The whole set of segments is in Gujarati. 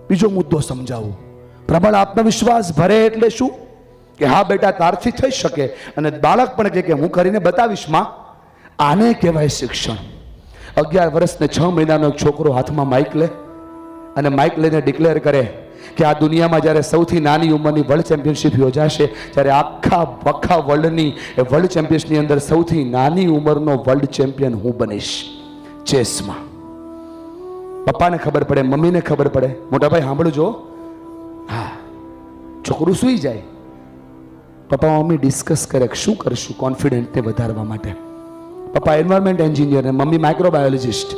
બીજો મુદ્દો સમજાવું. પ્રબળ આત્મવિશ્વાસ ભરે એટલે શું કે હા બેટા તારથી થઈ શકે, અને બાળક પણ કહે કે હું કરીને બતાવીશ માં. આને કહેવાય શિક્ષણ. 11 વર્ષ ને 6 મહિનાનો એક છોકરો હાથમાં માઇક લે અને માઇક લઈને ડિક્લેર કરે કે આ દુનિયામાં જ્યારે સૌથી નાની ઉંમરની વર્લ્ડ ચેમ્પિયનશિપ યોજાશે ત્યારે આખા વર્લ્ડની વર્લ્ડ ચેમ્પિયનશિપની અંદર સૌથી નાની ઉંમરનો વર્લ્ડ ચેમ્પિયન હું બનીશ ચેસમાં. પપ્પાને ખબર પડે, મમ્મીને ખબર પડે. મોટા ભાઈ સાંભળજો, હા. છોકરું સૂઈ જાય, પપ્પા મમ્મી ડિસ્કસ કરે શું કરશું કોન્ફિડન્ટને વધારવા માટે. પપ્પા એન્વાયરમેન્ટ એન્જિનિયર ને મમ્મી માઇક્રોબાયોલોજિસ્ટ.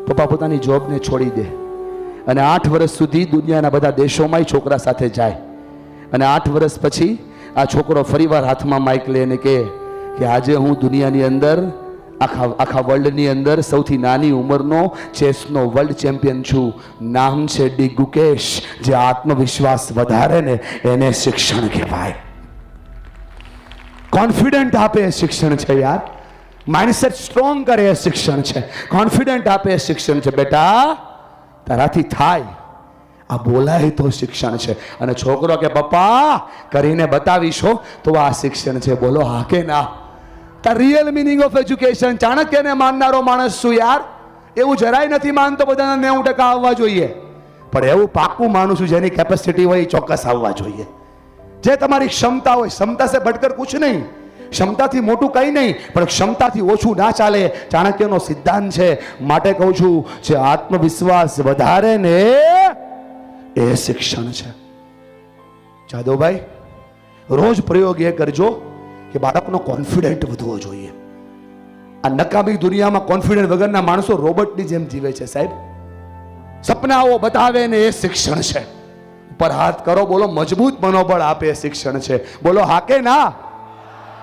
પપ્પા પોતાની જોબને છોડી દે અને 8 વર્ષ સુધી દુનિયાના બધા દેશોમાં છોકરા સાથે જાય, અને 8 વર્ષ પછી આ છોકરો ફરીવાર હાથમાં માઇક લઈને કહે કે આજે હું દુનિયાની અંદર આખા વર્લ્ડની અંદર સૌથી નાની ઉંમરનો ચેસનો વર્લ્ડ ચેમ્પિયન છું. નામ છે ડી ગુકેશ. જે આત્મવિશ્વાસ વધારે ને એને શિક્ષણ કહેવાય. કોન્ફિડન્ટ આપે એ શિક્ષણ છે યાર. માઇન્ડસેટ સ્ટ્રોંગ કરે એ શિક્ષણ છે. કોન્ફિડન્ટ આપે એ શિક્ષણ છે. બેટા તારાથી થાય, આ બોલાય તો શિક્ષણ છે. અને છોકરો કે પપ્પા કરીને બતાવીશો તો આ શિક્ષણ છે. બોલો હા કે ના? The real meaning of education. ચાણક્યને માનનારો માણસ છું યાર. એવું જરાય નથી માનતો બધાના 90% આવવા જોઈએ, પણ એવું પાક્કું માનું છું જેની કેપેસિટી હોય ચોક્કસ આવવા જોઈએ. જે તમારી ક્ષમતા હોય, ક્ષમતા સે બઢકર કુછ નહીં, ક્ષમતાથી મોટું કંઈ નહીં, પણ ક્ષમતાથી ઓછું ના ચાલે. ચાણક્યનો સિદ્ધાંત છે. માટે કહું છું જે આત્મવિશ્વાસ વધારે ને એ શિક્ષણ છે. જાદવભાઈ રોજ પ્રયોગ એ કરજો કે બાળકનો કોન્ફિડન્ટ વધવો જોઈએ. આ નકામી દુનિયામાં કોન્ફિડન્ટ વગરના માણસો રોબોટની જેમ જીવે છે સાહેબ. સપનાઓ બતાવે ને એ શિક્ષણ છે. ઉપર હાથ કરો, બોલો મજબૂત મનોબળ આપે એ શિક્ષણ છે. બોલો હા કે ના?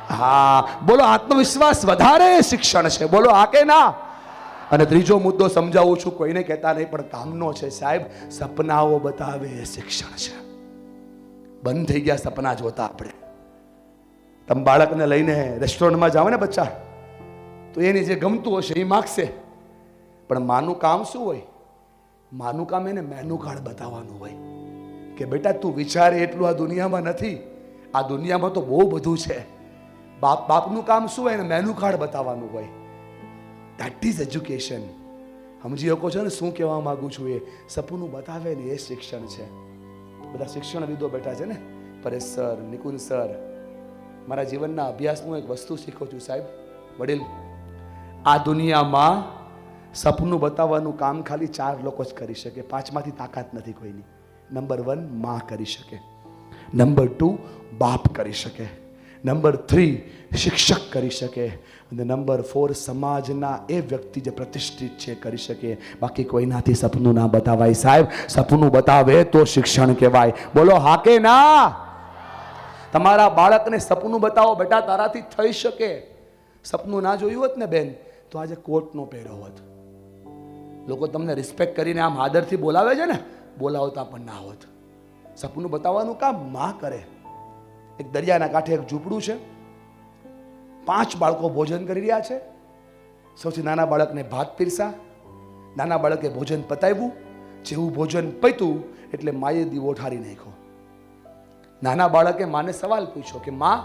હા. બોલો આત્મવિશ્વાસ વધારે એ શિક્ષણ છે. બોલો હા કે ના? અને ત્રીજો મુદ્દો સમજાવું છું, કોઈને કહેતા નહીં પણ કામનો છે સાહેબ. સપનાઓ બતાવે એ શિક્ષણ છે. બંધ થઈ ગયા સપના જોતા આપણે. તમે બાળકને લઈને રેસ્ટોરન્ટમાં જાઓ ને બચ્ચા, તો એની જે ગમતું હશે એ માગશે, પણ માનું કામ શું હોય? માનું કામ એને મેનુ કાર્ડ બતાવવાનું હોય કે બેટા તું વિચારે એટલું આ દુનિયામાં નથી, આ દુનિયામાં તો બહુ બધું છે. બાપનું કામ શું હોય? એને મેનુ કાર્ડ બતાવવાનું હોય. That is education. સમજી શકો છો ને શું કહેવા માંગુ છું? એ સપનું બતાવે ને એ શિક્ષણ છે. બધા શિક્ષણવિદો બેઠા છે ને, પરેશ સર, નિકુંજ સર. મારા જીવનના અભ્યાસનું એક વસ્તુ શીખો છું સાહેબ. વડીલ, આ દુનિયામાં સપનું બતાવવાનું કામ ખાલી 4 લોકો જ કરી શકે. 5માંથી તાકાત નથી કોઈની. નંબર 1 માં કરી શકે, નંબર 2 બાપ કરી શકે, નંબર 3 શિક્ષક કરી શકે, અને નંબર 4 સમાજના એ વ્યક્તિ જે પ્રતિષ્ઠિત છે કરી શકે. બાકી કોઈનાથી સપનું ના બતાવાય સાહેબ. સપનું બતાવે તો શિક્ષણ કહેવાય. બોલો હા કે ના? તમારા બાળકને સપનું બતાવો બેટા તારાથી થઈ શકે. સપનું ના જોયું હોત ને બેન તો આજે કોટ નો પહેર્યો હોત. લોકો તમને રિસ્પેક્ટ કરીને આમ આદરથી બોલાવે છે ને, બોલાવતા પણ ના હોત. સપનું બતાવવાનું કામ માં કરે. એક દરિયાના કાંઠે એક ઝૂંપડું છે. 5 બાળકો ભોજન કરી રહ્યા છે. સૌથી નાના બાળકને ભાત પીરસા. નાના બાળકે ભોજન પતાવ્યું. જેવું ભોજન પત્યું એટલે માએ દીવો ઠારી નાખ્યો. નાના બાળકે માને સવાલ પૂછ્યો કે માં,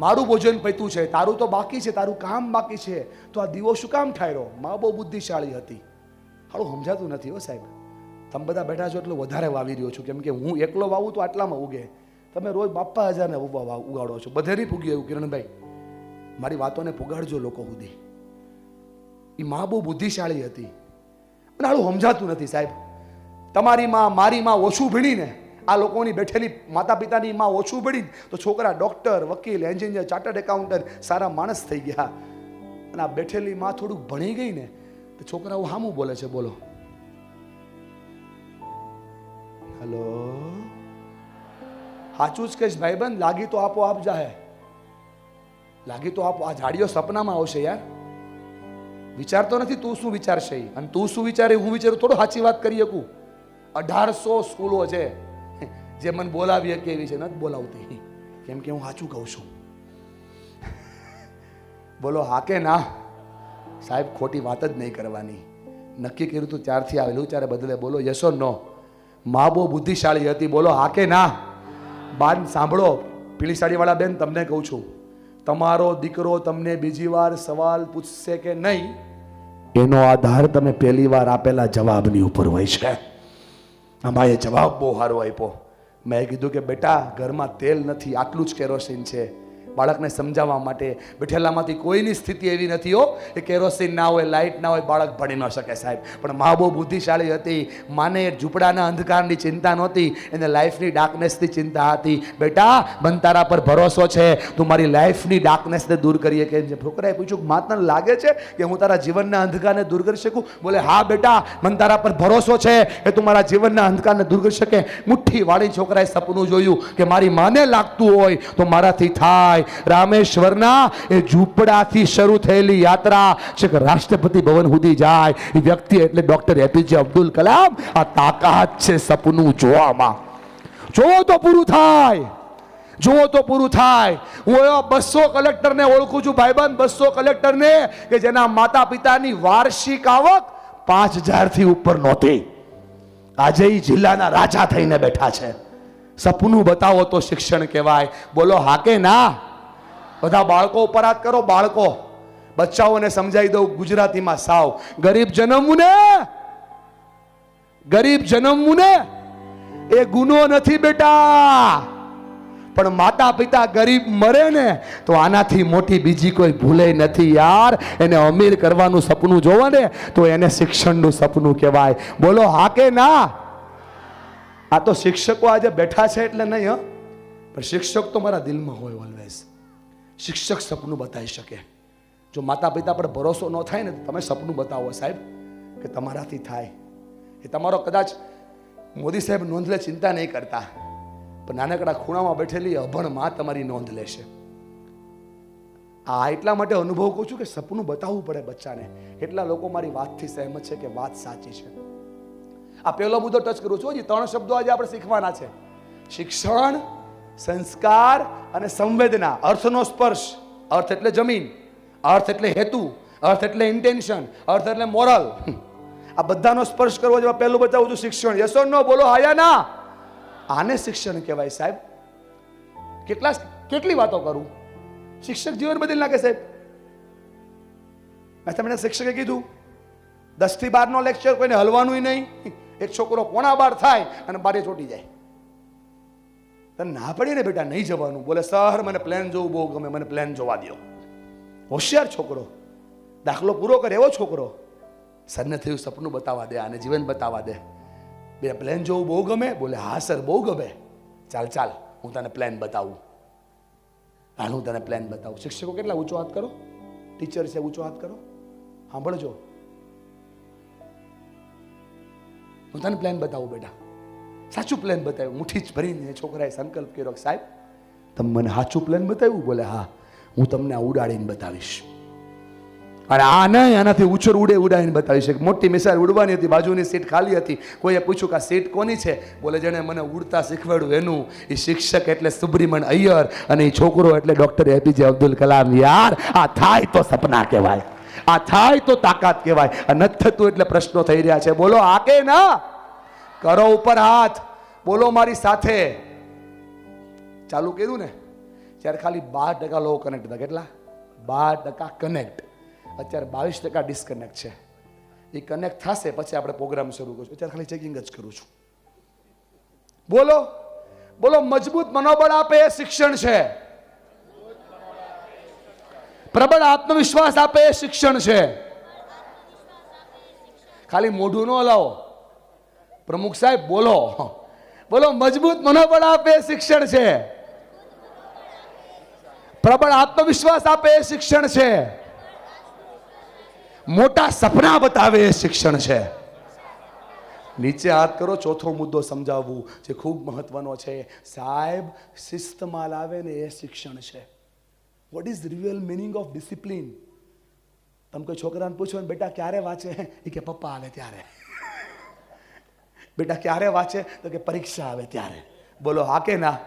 મારું ભોજન પત્યું છે, તારું તો બાકી છે, તારું કામ બાકી છે, તો આ દીવો શું કામ ઠાર્યો? માં બહુ બુદ્ધિશાળી હતી. હાલું સમજાતું નથી હો સાહેબ. તમે બધા બેઠા છો એટલે વધારે વાવી રહ્યો છું, કેમ કે હું એકલો વાવું તો આટલામાં ઉગે. તમે રોજ બાપા હજારને ઉગાડો છો. બધે નહીં પૂગ્યું એવું કિરણભાઈ. મારી વાતોને પુગાડજો લોકો સુધી. એ માં બહુ બુદ્ધિશાળી હતી અને હાલું સમજાતું નથી સાહેબ. તમારી માં, મારી માં ઓછું ભણીને, આ લોકોની બેઠેલી માતા પિતાની માં ઓછું ભણી તો છોકરા ડોક્ટર, વકીલ, એન્જિનિયર, ચાર્ટર્ડ એકાઉન્ટન્ટ, સારા માણસ થઈ ગયા. અને આ બેઠેલી માં થોડુંક ભણી ગઈ ને તો છોકરાઓ હામું બોલે છે. બોલો હેલો, સાચું જ કહીશ ભાઈબંધ. લાગી તો આપો આપ જાહે, લાગી તો આપો. આ ઝાડીઓ સપનામાં આવશે યાર. વિચારતો નથી તું શું વિચારશે, અને તું શું વિચારે હું વિચારું થોડું સાચી વાત કરી શકું. 1800 સ્કૂલો છે જે મને બોલાવી કે એવી છે, નથી બોલાવતી, કેમ કે હું સાચું કહું છું. બોલો હા કે ના? સાહેબ ખોટી વાત જ નહીં કરવાની. નક્કી કર્યું તું ત્યારથી આવેલું ત્યારે બદલે. બોલો યસ ઓર નો? મા બહુ બુદ્ધિશાળી હતી. બોલો હા કે ના? બાદ સાંભળો પીળી સાડીવાળા બેન, તમને કહું છું, તમારો દીકરો તમને બીજી વાર સવાલ પૂછશે કે નહીં, એનો આધાર તમે પહેલી વાર આપેલા જવાબની ઉપર હોય છે. આમાં એ જવાબ બહુ સારો આપ્યો. મેં કીધું કે બેટા ઘરમાં તેલ નથી, આટલું જ કેરોસીન છે. બાળકને સમજાવવા માટે બેઠેલામાંથી કોઈની સ્થિતિ એવી નથી હો કે કેરોસીન ના હોય, લાઇટ ના હોય, બાળક ભણી ન શકે સાહેબ. પણ મા બહુ બુદ્ધિશાળી હતી. માને ઝૂંપડાના અંધકારની ચિંતા નહોતી, એને લાઈફની ડાર્કનેસની ચિંતા હતી. બેટા મને તારા પર ભરોસો છે, તું મારી લાઈફની ડાર્કનેસને દૂર કરીએ કે? છોકરાએ પૂછ્યું માં તને લાગે છે કે હું તારા જીવનના અંધકારને દૂર કરી શકું? બોલે હા બેટા મને તારા પર ભરોસો છે કે તું મારા જીવનના અંધકારને દૂર કરી શકે. મુઠ્ઠી વાળી છોકરાએ સપનું જોયું કે મારી માને લાગતું હોય તો મારાથી થાય. રામેશ્વરના એ ઝૂંપડાથી શરૂ થયેલી યાત્રા છેક રાષ્ટ્રપતિ ભવન સુધી જાય. એ વ્યક્તિ એટલે ડોક્ટર એપીજે અબ્દુલ કલામ. આ તાકાત છે સપનું જોવામાં. જોવો તો પૂરું થાય, જોવો તો પૂરું થાય. હું એવા 200 કલેક્ટરને ઓળખું છું ભાઈબંધ, 200 કલેક્ટરને કે જેના માતા પિતાની વાર્ષિક આવક 5000 થી ઉપર નહોતી. આજે એ જિલ્લાના રાજા થઈને બેઠા છે. સપનું બતાવો તો શિક્ષણ કહેવાય. બોલો હા કે ના? બધા બાળકો ઉપર હાથ કરો. બાળકો, બચ્ચાઓને સમજાવી દઉં ગુજરાતીમાં સાવ. ગરીબ જન્મવું ને એ ગુનો નથી બેટા, પણ માતા પિતા ગરીબ મરે ને તો આનાથી મોટી બીજી કોઈ ભૂલે નથી યાર. એને અમીર કરવાનું સપનું જોવો ને તો એને શિક્ષણનું સપનું કહેવાય. બોલો હા કે ના? આ તો શિક્ષકો આજે બેઠા છે એટલે નહીં હ, પણ શિક્ષક તો મારા દિલમાં હોય ઓલવેઝ. શિક્ષક સપનું બતાવી શકે. જો માતા પિતા પર ભરોસો ન થાય ને તો તમે સપનું બતાવો સાહેબ કે તમારાથી થાય. એ તમારો કદાચ મોદી સાહેબ નોંધ લે, ચિંતા નહીં કરતા, પણ નાનકડા ખૂણામાં બેઠેલી અભણ માં તમારી નોંધ લેશે. આ એટલા માટે અનુભવ કહું છું કે સપનું બતાવવું પડે બચ્ચાને. એટલા લોકો મારી વાતથી સહેમત છે કે વાત સાચી છે. આ પહેલો મુદ્દો ટચ કરું છું. હજી 3 શબ્દો આજે આપણે શીખવાના છે. શિક્ષણ, સંસ્કાર અને સંવેદના. અર્થનો સ્પર્શ. અર્થ એટલે જમીન, અર્થ એટલે હેતુ, અર્થ એટલે ઇન્ટેન્શન, અર્થ એટલે મોરલ. આ બધાનો સ્પર્શ કરવો જેવા પહેલું બતાવું છું શિક્ષણ. યસ ઓર નો? બોલો હાયા ના? આને શિક્ષણ કહેવાય સાહેબ. કેટલી વાતો કરું, શિક્ષક જીવન બદલી નાખે સાહેબ. મેં તમને શિક્ષકે કીધું 10 થી 12 નો લેક્ચર કોઈને હલવાનું નહીં. એક છોકરો 11:15 થાય અને 12 ચોટી જાય. તને ના પડી ને બેટા નહીં જવાનું. બોલે સર મને પ્લેન જોવું બહુ ગમે, મને પ્લેન જોવા દો. હોશિયાર છોકરો, દાખલો પૂરો કરે એવો છોકરો. સરને થયું સપનું બતાવવા દે, આને જીવન બતાવવા દે. બે પ્લેન જોવું બહુ ગમે? બોલે હા સર બહુ ગમે. ચાલ ચાલ હું તને પ્લેન બતાવું. હાલ હું તને પ્લેન બતાવું. શિક્ષકો કેટલા ઊંચો હાથ કરો. ટીચર છે ઊંચો હાથ કરો. સાંભળજો, હું તને પ્લાન બતાવું બેટા. સાચું પ્લાન બતાવ્યું. મુઠ્ઠી જ ભરીને છોકરાએ સંકલ્પ કર્યો સાહેબ તમે મને સાચું પ્લાન બતાવ્યું? બોલે હા હું તમને આ ઉડાડીને બતાવીશ. અને આ નહીં, આનાથી ઉછર ઉડાડીને બતાવીશ. મોટી મિસાઇલ ઉડવાની હતી, બાજુની સીટ ખાલી હતી. કોઈએ પૂછ્યું કે આ સીટ કોની છે? બોલે જેને મને ઉડતા શીખવાડ્યું એનું. એ શિક્ષક એટલે સુબ્રમણ અય્યર અને એ છોકરો એટલે ડોક્ટર એપીજે અબ્દુલ કલામ. યાર આ થાય તો સપના કહેવાય, આ થાય તો તાકાત કહેવાય. આ નથી થતું એટલે પ્રશ્નો થઈ રહ્યા છે. બોલો આ કે ના? કરો ઉપર હાથ. બોલો મારી સાથે. ચાલુ કર્યું ને ત્યારે ખાલી 12% લોકો કનેક્ટ હતા. કેટલા? 12% કનેક્ટ. અત્યારે 22% ડિસ્કનેક્ટ છે. એ કનેક્ટ થશે પછી આપણે પ્રોગ્રામ શરૂ કરશું. અત્યારે ખાલી ચેકિંગ જ કરું છું. બોલો બોલો. મજબૂત મનોબળ આપે એ શિક્ષણ છે. પ્રબળ આત્મવિશ્વાસ આપે એ શિક્ષણ છે. ખાલી મોઢું ન હલાવો. પ્રમુખ સાહેબ બોલો બોલો. મજબૂત મનોબળ આપે એ શિક્ષણ છે. પ્રબળ આત્મવિશ્વાસ આપે એ શિક્ષણ છે. મોટા સપના બતાવે એ શિક્ષણ છે. નીચે હાથ કરો. ચોથો મુદ્દો સમજાવવું જે ખૂબ મહત્વનો છે સાહેબ. શિસ્તમાં લાવે ને એ શિક્ષણ છે. What is real meaning of discipline? તમે કોઈ છોકરાને પૂછો ને બેટા ક્યારે વાંચે? એ કે પપ્પા આવે ત્યારે. બેટા ક્યારે વાંચે? તો કે પરીક્ષા આવે ત્યારે. બોલો હા કે ના?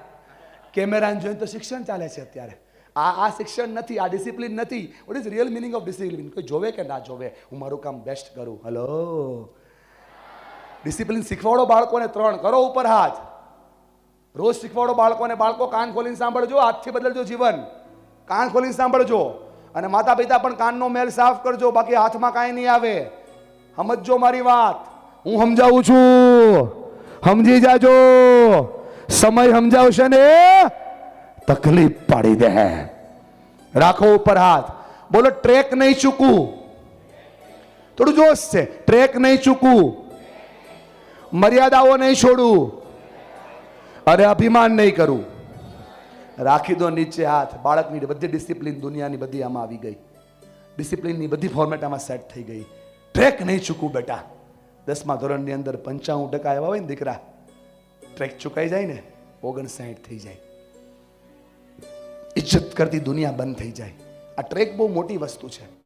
કેમેરાને જોઈને તો શિક્ષણ ચાલે છે અત્યારે. આ શિક્ષણ નથી, આ ડિસિપ્લિન નથી. What is real meaning of discipline? કોઈ જોવે કે ના જોવે, હું મારું કામ બેસ્ટ કરું. હલો ડિસિપ્લિન શીખવાડો બાળકોને 3 કરો ઉપર હાથ. રોજ શીખવાડો બાળકોને. બાળકો કાન ખોલીને સાંભળજો, આજથી બદલજો જીવન. કાન ખોલીને સાંભળજો. અને માતા પિતા પણ કાનનો મેલ સાફ કરજો, બાકી હાથમાં કાંઈ નહીં આવે. સમજજો મારી વાત, હું સમજાવું છું, સમજી જાજો. સમય સમજાવશે ને તકલીફ પાડી દે. રાખો ઉપર હાથ. બોલો ટ્રેક નહીં ચૂકવું. થોડું જોશ છે. ટ્રેક નહીં ચૂકવું, મર્યાદાઓ નહીં છોડવું, અરે અભિમાન નહીં કરું. રાખી દો નીચે હાથ. બાળકની બધી ડિસિપ્લિન દુનિયાની બધી આમાં આવી ગઈ. ડિસિપ્લિનની બધી ફોર્મેટ આમાં સેટ થઈ ગઈ. ટ્રેક નહીં ચૂકવું બેટા. 10મા ધોરણની અંદર 95% આવ્યા હોય ને દીકરા, ટ્રેક ચૂકાઈ જાય ને 59 થઈ જાય. ઇજ્જત કરતી દુનિયા બંધ થઈ જાય. આ ટ્રેક બહુ મોટી વસ્તુ છે.